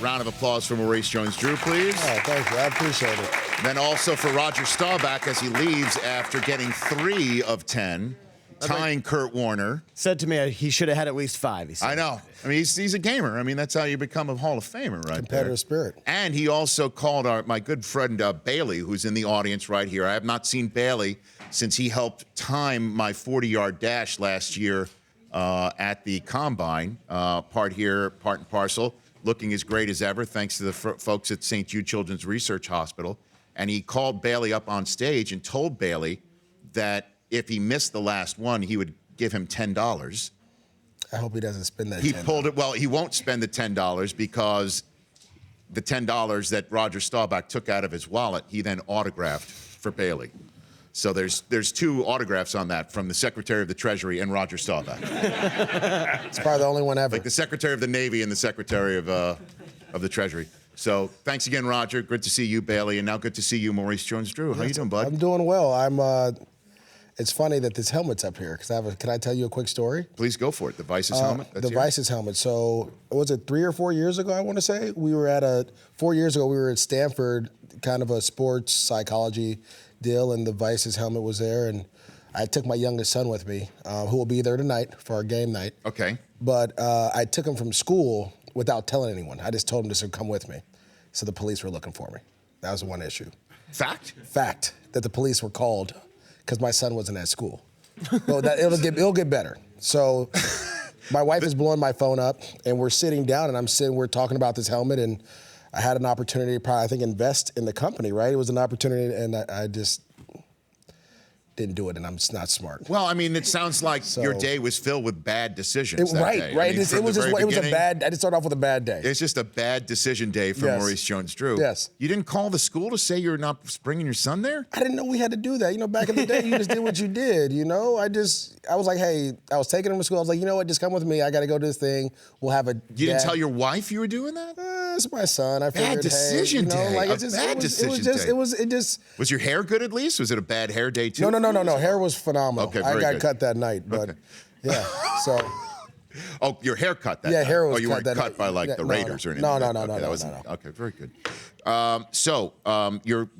Round of applause for Maurice Jones-Drew, please. Oh, thank you. I appreciate it. Then also for Roger Staubach as he leaves after getting 3 of 10, tying Kurt Warner. Said to me he should have had at least 5. He said. I know. I mean, he's a gamer. I mean, that's how you become a Hall of Famer, right? Competitive spirit. And he also called my good friend Bailey, who's in the audience right here. I have not seen Bailey since he helped time my 40-yard dash last year at the Combine. Part here, part and parcel. Looking as great as ever, thanks to the folks at St. Jude Children's Research Hospital. And he called Bailey up on stage and told Bailey that if he missed the last one, he would give him $10. I hope he doesn't spend that. He pulled it. Well, he won't spend the $10 because the $10 that Roger Staubach took out of his wallet, he then autographed for Bailey. So there's 2 autographs on that from the Secretary of the Treasury and Roger Staubach. It's probably the only one ever. Like the Secretary of the Navy and the Secretary of the Treasury. So thanks again, Roger. Good to see you, Bailey, and now good to see you, Maurice Jones-Drew. How you doing, bud? I'm doing well. It's funny that this helmet's up here because can I tell you a quick story? Please go for it. The Vices helmet. The Vices helmet. So was it 3 or 4 years ago? I want to say we were at 4 years ago. We were at Stanford, kind of a sports psychology deal, and the Vices helmet was there, and I took my youngest son with me, who will be there tonight for our game night. Okay. But I took him from school without telling anyone. I just told him to come with me. So the police were looking for me. That was the one issue. Fact that the police were called because my son wasn't at school. Well, it'll get better. So my wife is blowing my phone up, and we're sitting down, and we're talking about this helmet, and I had an opportunity to probably, I think, invest in the company, right? It was an opportunity, and I just didn't do it, and I'm just not smart. Well, I mean, it sounds like your day was filled with bad decisions that day. Right. I mean, It was a bad. I just started off with a bad day. It's just a bad decision day for Maurice Jones-Drew. Yes. You didn't call the school to say you're not bringing your son there? I didn't know we had to do that. You know, back in the day, you just did what you did. You know, I was like, hey, I was taking him to school. I was like, you know what? Just come with me. I got to go to this thing. We'll have a. You didn't tell your wife you were doing that? It's my son. I figured, bad decision day. Like, Bad decision day. Was your hair good at least? Was it a bad hair day too? No. Hair was phenomenal. Okay, I got good. cut that night, but yeah. So. Oh, your haircut that night. night. Hair was cut. You weren't cut by like the Raiders or anything. No. Okay, very good.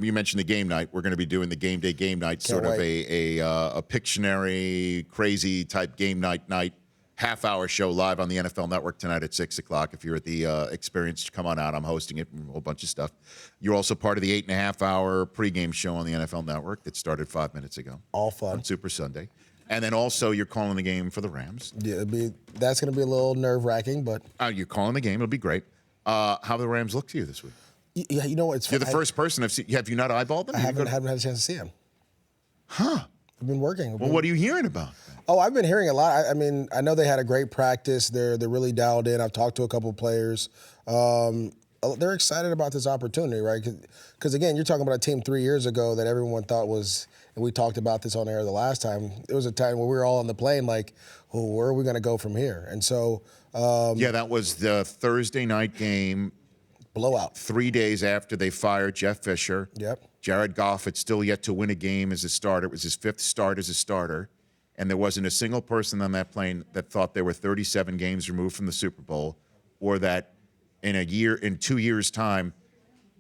You mentioned the game night. We're going to be doing the game day, game night, sort of a Pictionary, crazy type game night. Half-hour show live on the NFL Network tonight at 6 o'clock. If you're at the Experience, come on out. I'm hosting it, a whole bunch of stuff. You're also part of the 8.5-hour pregame show on the NFL Network that started 5 minutes ago. All fun. On Super Sunday. And then also you're calling the game for the Rams. Yeah, that's going to be a little nerve-wracking, but... You're calling the game. It'll be great. How have the Rams look to you this week? Yeah, you know what? You're the first person I've seen. Have you not eyeballed them? I haven't had a chance to see them. Huh. I've been working. Well, what are you hearing about? Oh, I've been hearing a lot. I mean, I know they had a great practice. They're really dialed in. I've talked to a couple of players. They're excited about this opportunity, right? Because, again, you're talking about a team 3 years ago that everyone thought was, and we talked about this on air the last time, there was a time where we were all on the plane like, oh, where are we going to go from here? And so... that was the Thursday night game. Blowout. 3 days after they fired Jeff Fisher. Yep. Jared Goff had still yet to win a game as a starter. It was his 5th start as a starter. And there wasn't a single person on that plane that thought they were 37 games removed from the Super Bowl, or that in 2 years' time,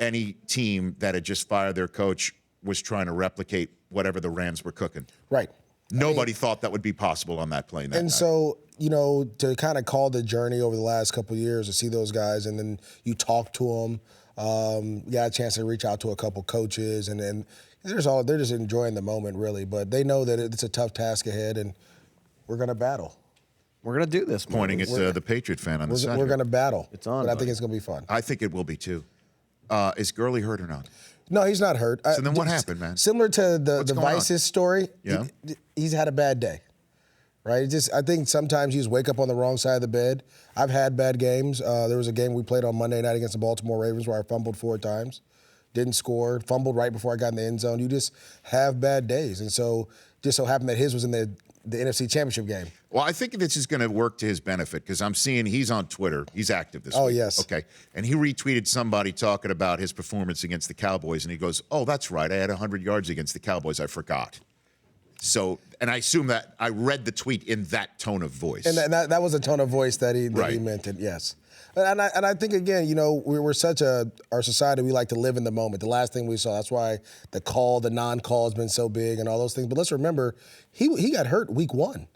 any team that had just fired their coach was trying to replicate whatever the Rams were cooking. Right. Nobody thought that would be possible on that plane that night. So, you know, to kind of call the journey over the last couple of years to see those guys, and then you talk to them, got a chance to reach out to a couple coaches, and then they're just enjoying the moment, really. But they know that it's a tough task ahead, and we're going to battle. We're going to do this. Pointing at the Patriot fan on the side. We're going to battle. It's on. But I think it's going to be fun. I think it will be, too. Is Gurley hurt or not? No, he's not hurt. So then what happened, man? Similar to the Vices story, yeah. He's had a bad day, right? I think sometimes you just wake up on the wrong side of the bed. I've had bad games. There was a game we played on Monday night against the Baltimore Ravens where I fumbled 4 times, didn't score, fumbled right before I got in the end zone. You just have bad days. And so just so happened that his was in the NFC Championship game. Well, I think this is going to work to his benefit because I'm seeing he's on Twitter. He's active this week. Oh, yes. Okay. And he retweeted somebody talking about his performance against the Cowboys, and he goes, oh, that's right. I had 100 yards against the Cowboys. I forgot. So, and I assume that I read the tweet in that tone of voice. And that was a tone of voice that he meant it, yes. And I think, again, we're such our society, we like to live in the moment. The last thing we saw, that's why the non-call has been so big and all those things. But let's remember, he got hurt week 1.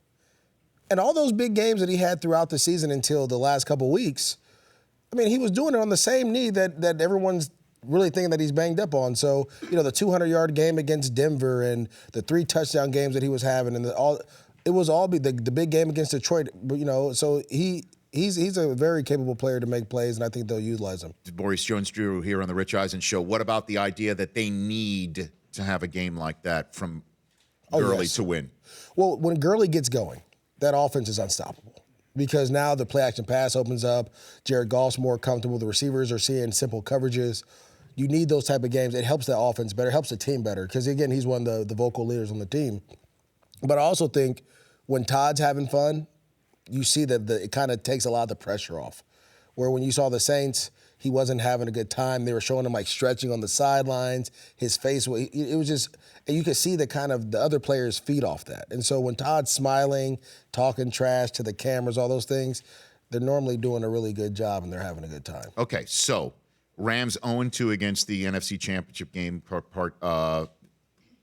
And all those big games that he had throughout the season until the last couple weeks, I mean, he was doing it on the same knee that everyone's really thinking that he's banged up on. So, the 200-yard game against Denver and the 3 touchdown games that he was having and the big game against Detroit, so he's a very capable player to make plays, and I think they'll utilize him. Maurice Jones-Drew here on the Rich Eisen Show. What about the idea that they need to have a game like that from Gurley to win? Well, when Gurley gets going, that offense is unstoppable because now the play-action pass opens up. Jared Goff's more comfortable. The receivers are seeing simple coverages. You need those type of games. It helps the offense better, helps the team better because, again, he's one of the vocal leaders on the team. But I also think when Todd's having fun, you see that it kind of takes a lot of the pressure off. Where when you saw the Saints, he wasn't having a good time. They were showing him stretching on the sidelines. His face, it was just, and you could see the other players feed off that. And so when Todd's smiling, talking trash to the cameras, all those things, they're normally doing a really good job and they're having a good time. Okay, so Rams 0-2 against the NFC Championship game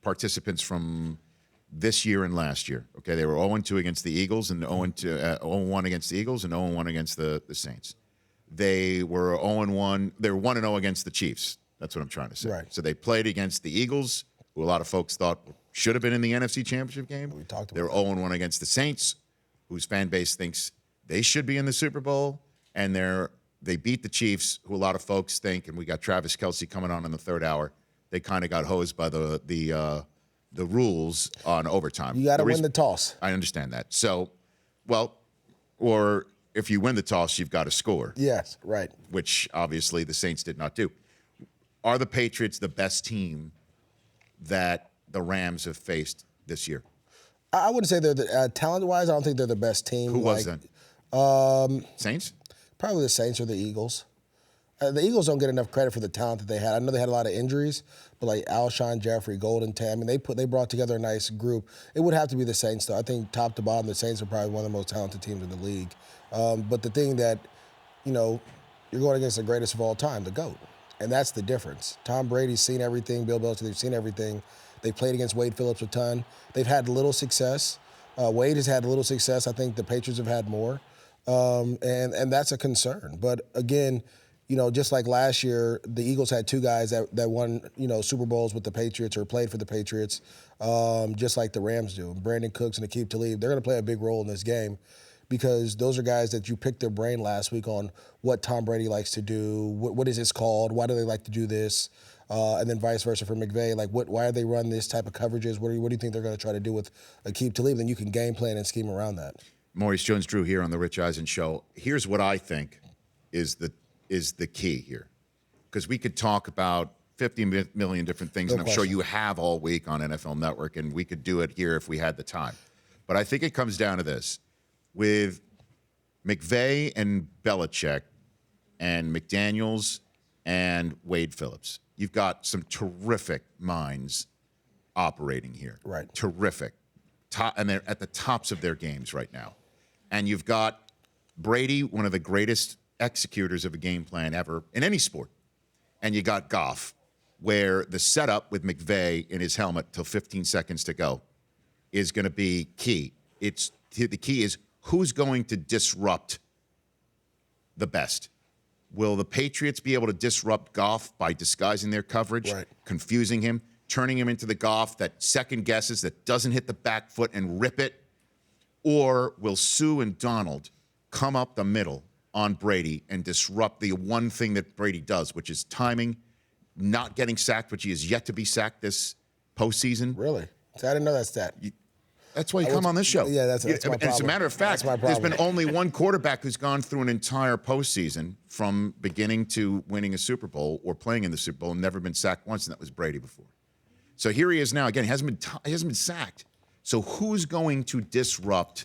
participants from this year and last year. Okay, they were 0-2 against the Eagles and 0-1 against the Eagles and 0-1 against the Saints. They were 0-1. They were 1-0 against the Chiefs. That's what I'm trying to say. Right. So they played against the Eagles, who a lot of folks thought should have been in the NFC Championship game. We talked about They were 0-1 against the Saints, whose fan base thinks they should be in the Super Bowl, and they beat the Chiefs, who a lot of folks think, and we got Travis Kelce coming on in the third hour. They kind of got hosed by the rules on overtime. You got to win the toss. I understand that. So, or if you win the toss, you've got to score. Yes, right. Which obviously the Saints did not do. Are the Patriots the best team that the Rams have faced this year? I wouldn't say they're talent-wise. I don't think they're the best team. Who was that? Saints? Probably the Saints or the Eagles. The Eagles don't get enough credit for the talent that they had. I know they had a lot of injuries, but Alshon Jeffrey, Golden Tate, I mean, they brought together a nice group. It would have to be the Saints, though. I think top to bottom, the Saints are probably one of the most talented teams in the league. But the thing that, you're going against the greatest of all time, the GOAT. And that's the difference. Tom Brady's seen everything. Bill Belichick, they've seen everything. They played against Wade Phillips a ton. They've had little success. Wade has had little success. I think the Patriots have had more. And that's a concern. But again, just like last year, the Eagles had 2 guys that won, Super Bowls with the Patriots or played for the Patriots, just like the Rams do. Brandon Cooks and Aqib Talib, they're going to play a big role in this game because those are guys that you picked their brain last week on what Tom Brady likes to do, what is this called, why do they like to do this, and then vice versa for McVay. Why do they run this type of coverages? What do you think they're going to try to do with Aqib Talib? Then you can game plan and scheme around that. Maurice Jones-Drew here on the Rich Eisen Show. Here's what I think is the key here, because we could talk about 50 million different things, and I'm sure you have all week on NFL Network, and we could do it here if we had the time. But I think it comes down to this. With McVay and Belichick and McDaniels and Wade Phillips, you've got some terrific minds operating here. Right. Terrific. And they're at the tops of their games right now. And you've got Brady, one of the greatest executors of a game plan ever in any sport. And you got Goff, where the setup with McVay in his helmet till 15 seconds to go is going to be key. The key is who's going to disrupt the best. Will the Patriots be able to disrupt Goff by disguising their coverage, right, confusing him, turning him into the Goff that second guesses, that doesn't hit the back foot and rip it? Or will Sue and Donald come up the middle on Brady and disrupt the one thing that Brady does, which is timing, not getting sacked, which he is yet to be sacked this postseason? Really? So I didn't know that stat. That's why you come on this show. Yeah, that's my problem. As a matter of fact, That's my there's problem. been only one quarterback who's gone through an entire postseason from beginning to winning a Super Bowl or playing in the Super Bowl and never been sacked once, and that was Brady before. So here he is now. Again, he hasn't been sacked. So who's going to disrupt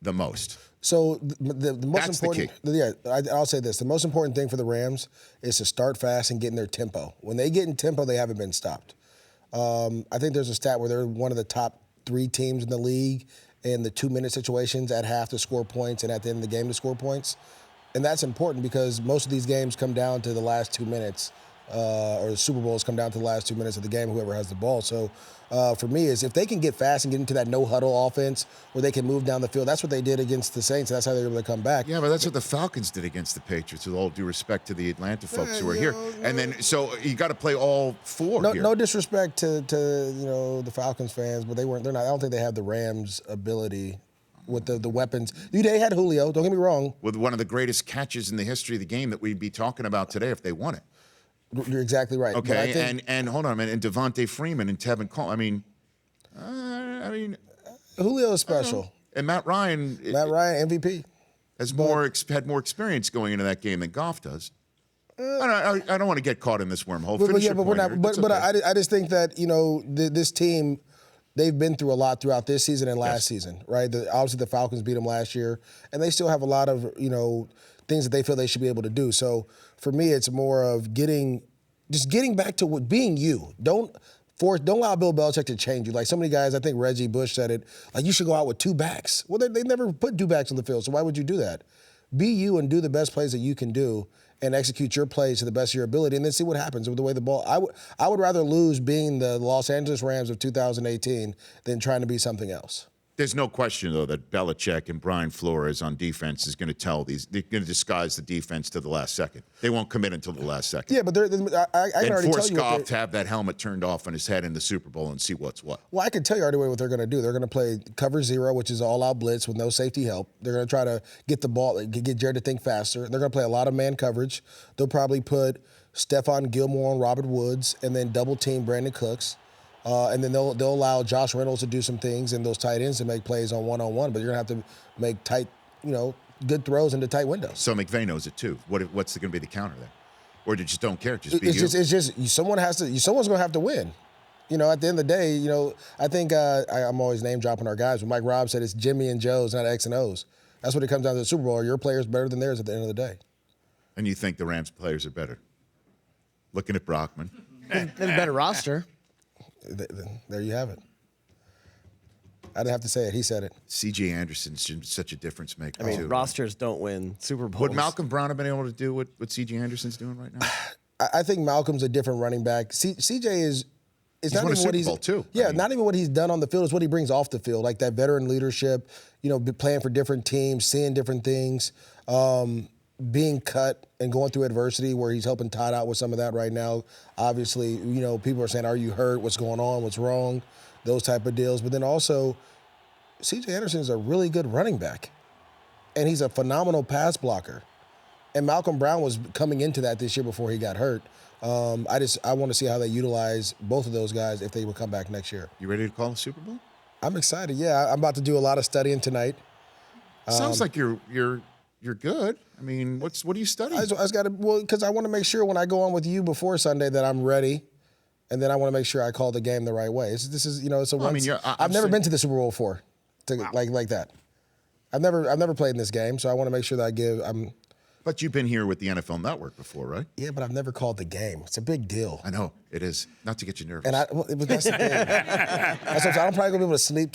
the most? So the most That's the important, I'll say this: the most important thing for the Rams is to start fast and get in their tempo. When they get in tempo, they haven't been stopped. I think there's a stat where they're one of the top 3 teams in the league in the 2-minute situations at half to score points and at the end of the game to score points. And that's important because most of these games come down to the last 2 minutes, or the Super Bowls come down to the last 2 minutes of the game, whoever has the ball. So for me, is if they can get fast and get into that no-huddle offense where they can move down the field, that's what they did against the Saints. That's how they were able to come back. Yeah, but that's what the Falcons did against the Patriots, with all due respect to the Atlanta folks who are here. And then, so you got to play all four here. No disrespect to the Falcons fans, but they're not. I don't think they have the Rams' ability with the weapons. They had Julio, don't get me wrong. With one of the greatest catches in the history of the game that we'd be talking about today if they won it. You're exactly right. Okay, and hold on a minute, and Devontae Freeman and Tevin Coleman. I mean, Julio is special. And Matt Ryan MVP has had more experience going into that game than Goff does. I don't want to get caught in this wormhole. I just think that this team, they've been through a lot throughout this season and last season, right? Obviously, the Falcons beat them last year, and they still have a lot of things that they feel they should be able to do. So for me, it's more of getting back to being you. Don't allow Bill Belichick to change you. Like so many guys, I think Reggie Bush said it, like you should go out with two backs. Well, they never put two backs on the field, so why would you do that? Be you and do the best plays that you can do and execute your plays to the best of your ability and then see what happens with the way the ball. I would rather lose being the Los Angeles Rams of 2018 than trying to be something else. There's no question, though, that Belichick and Brian Flores on defense is going to they're going to disguise the defense to the last second. They won't commit until the last second. Yeah, but I can already tell you. Force Goff to have that helmet turned off on his head in the Super Bowl and see what's what. Well, I can tell you already what they're going to do. They're going to play cover zero, which is all-out blitz with no safety help. They're going to try to get the ball, get Jared to think faster. They're going to play a lot of man coverage. They'll probably put Stephon Gilmore on Robert Woods and then double-team Brandon Cooks. And then they'll allow Josh Reynolds to do some things and those tight ends to make plays on one-on-one, but you're going to have to make tight, good throws into tight windows. So McVay knows it too. What's going to be the counter there? Or you just don't care? Someone's going to have to win. At the end of the day, I think I'm always name dropping our guys, but Mike Robb said it's Jimmy and Joe's, not X and O's. That's what it comes down to the Super Bowl. Are your players better than theirs at the end of the day? And you think the Rams players are better? Looking at Brockman. They have a better roster. There you have it. I didn't have to say it. He said it. C.J. Anderson's such a difference maker, too. Rosters don't win Super Bowls. Would Malcolm Brown have been able to do what C.J. Anderson's doing right now? I think Malcolm's a different running back. C.J. is not won a even Super what he's Bowl too. Yeah, not even what he's done on the field. It's what he brings off the field, like that veteran leadership. Playing for different teams, seeing different things. Being cut and going through adversity where he's helping Todd out with some of that right now. Obviously, people are saying, are you hurt? What's going on? What's wrong? Those type of deals. But then also, C.J. Anderson is a really good running back. And he's a phenomenal pass blocker. And Malcolm Brown was coming into that this year before he got hurt. I want to see how they utilize both of those guys if they would come back next year. You ready to call the Super Bowl? I'm excited. Yeah, I'm about to do a lot of studying tonight. Sounds like you're good. I mean, what are you studying? I just got to, because I want to make sure when I go on with you before Sunday that I'm ready, and then I want to make sure I call the game the right way. This is it's a. Well, I've never been to the Super Bowl before, like that. I've never played in this game, so I want to make sure that But you've been here with the NFL Network before, right? Yeah, but I've never called the game. It's a big deal. I know it is. Not to get you nervous. And that's the thing. That's what I'm probably gonna be able to sleep.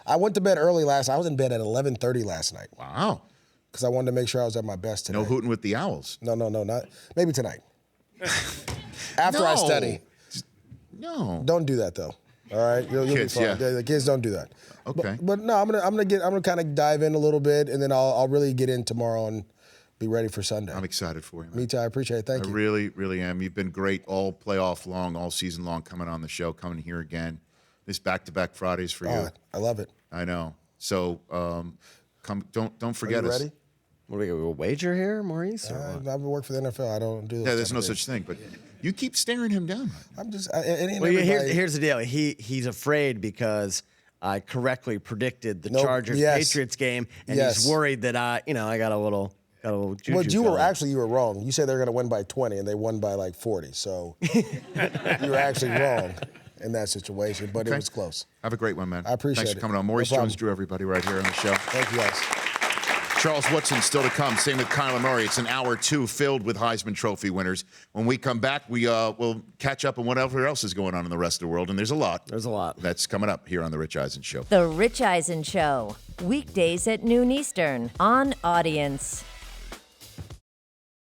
I went to bed early last night. I was in bed at 11:30 last night. Wow. Because I wanted to make sure I was at my best today. No hooting with the Owls. No, not maybe tonight. After I study. No. Don't do that though. All right, you'll kids, be fine. yeah. The kids don't do that. Okay. But no, I'm gonna kind of dive in a little bit, and then I'll really get in tomorrow and be ready for Sunday. I'm excited for you, man. Me too. I appreciate it. Thank you. I really, really am. You've been great all playoff long, all season long, coming on the show, coming here again. This back-to-back Fridays for you. I love it. I know. So don't forget Are you us. ready? What do we go? A wager here, Maurice? I've worked for the NFL. I don't do. Yeah, there's no such thing. But you keep staring him down. I'm just. Here's the deal. He's afraid because I correctly predicted the Chargers Patriots game, and he's worried that I got a little juju. But you were wrong. You said they're going to win by 20, and they won by like 40. So you were actually wrong in that situation, but it was close. Have a great one, man. I appreciate it. Thanks for coming on. Maurice Jones-Drew, everybody, right here on the show. Thank you, guys. Charles Woodson still to come. Same with Kyler Murray. It's an hour 2 filled with Heisman Trophy winners. When we come back, we'll catch up on whatever else is going on in the rest of the world, and there's a lot. That's coming up here on The Rich Eisen Show. The Rich Eisen Show, weekdays at noon Eastern on Audience.